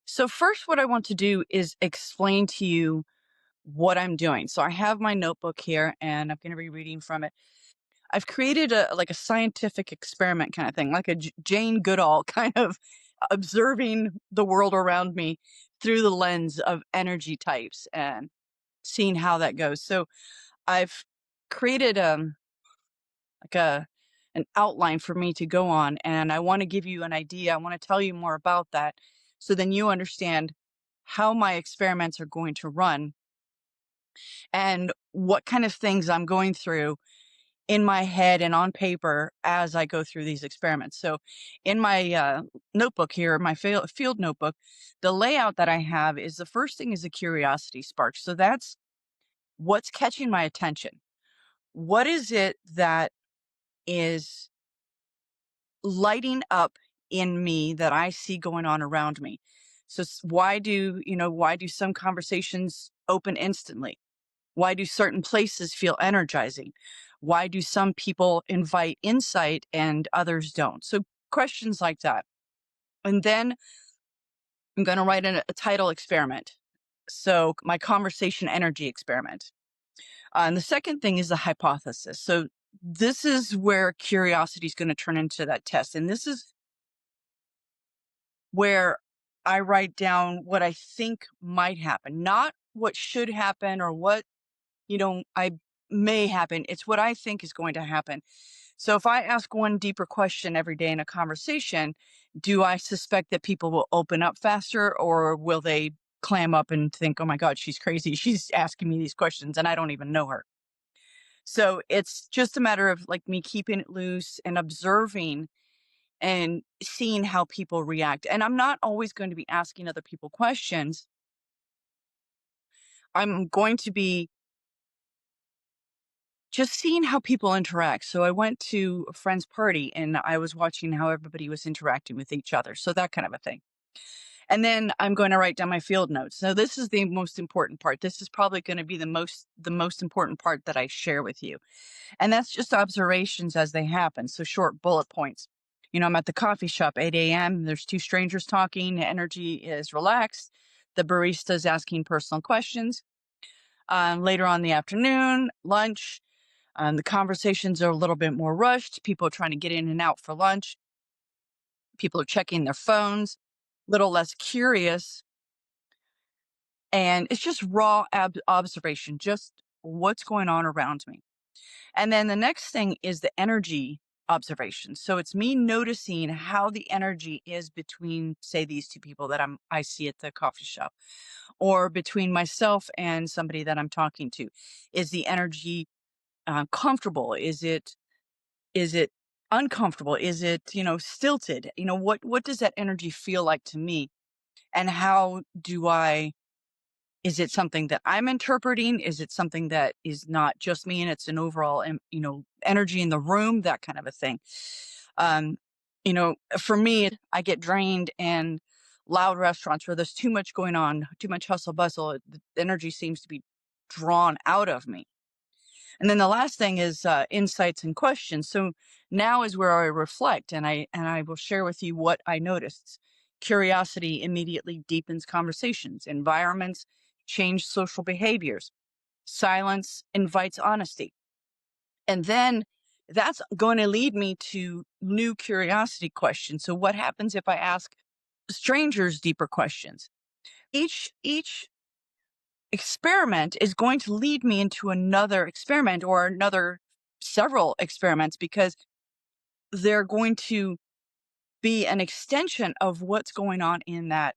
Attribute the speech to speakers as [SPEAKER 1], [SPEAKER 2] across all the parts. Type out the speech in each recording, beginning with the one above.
[SPEAKER 1] So, first, what I want to do is explain to you what I'm doing. So, I have my notebook here and I'm going to be reading from it. I've created a scientific experiment kind of thing, like a Jane Goodall kind of observing the world around me through the lens of energy types and seeing how that goes. So, I've created like a an outline for me to go on, and I want to give you an idea. I want to tell you more about that so then you understand how my experiments are going to run and what kind of things I'm going through in my head and on paper as I go through these experiments. So, in my notebook here, my field notebook, the layout that I have is the first thing is a curiosity spark. So, that's what's catching my attention. What is it that is lighting up in me that I see going on around me? So, why do some conversations open instantly? Why do certain places feel energizing? Why do some people invite insight and others don't? So, questions like that. And then I'm going to write a title experiment. So, my conversation energy experiment. And the second thing is the hypothesis. So, this is where curiosity is going to turn into that test. And this is where I write down what I think might happen, not what should happen or what, I may happen. It's what I think is going to happen. So if I ask one deeper question every day in a conversation, do I suspect that people will open up faster or will they clam up and think, oh my God, she's crazy. She's asking me these questions and I don't even know her. So it's just a matter of like me keeping it loose and observing and seeing how people react. And I'm not always going to be asking other people questions. I'm going to be just seeing how people interact. So I went to a friend's party and I was watching how everybody was interacting with each other. So that kind of a thing. And then I'm going to write down my field notes. So this is the most important part. This is probably going to be the most important part that I share with you. And that's just observations as they happen. So short bullet points. I'm at the coffee shop, 8 a.m. There's two strangers talking. The energy is relaxed. The barista is asking personal questions. Later on in the afternoon, lunch, the conversations are a little bit more rushed. People are trying to get in and out for lunch. People are checking their phones, little less curious. And it's just raw observation, just what's going on around me. And then the next thing is the energy observation. So it's me noticing how the energy is between, say, these two people that I see at the coffee shop, or between myself and somebody that I'm talking to. Is the energy comfortable? Is it uncomfortable? Is it stilted? What does that energy feel like to me? And how do I is it something that I'm interpreting? Is it something that is not just me and it's an overall, energy in the room, that kind of a thing? Um, for me, I get drained in loud restaurants where there's too much going on, too much hustle bustle. The energy seems to be drawn out of me. And then the last thing is insights and questions. So now is where I reflect and I will share with you what I noticed. Curiosity immediately deepens conversations. Environments change social behaviors. Silence invites honesty. And then that's going to lead me to new curiosity questions. So what happens if I ask strangers deeper questions? Each experiment is going to lead me into another experiment or another several experiments because they're going to be an extension of what's going on in that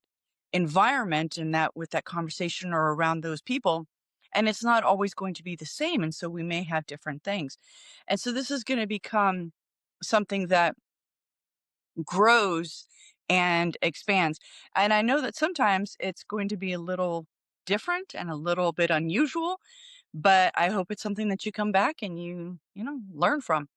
[SPEAKER 1] environment and that with that conversation or around those people. And it's not always going to be the same. And so we may have different things. And so this is going to become something that grows and expands. And I know that sometimes it's going to be a little different and a little bit unusual, but I hope it's something that you come back and you learn from.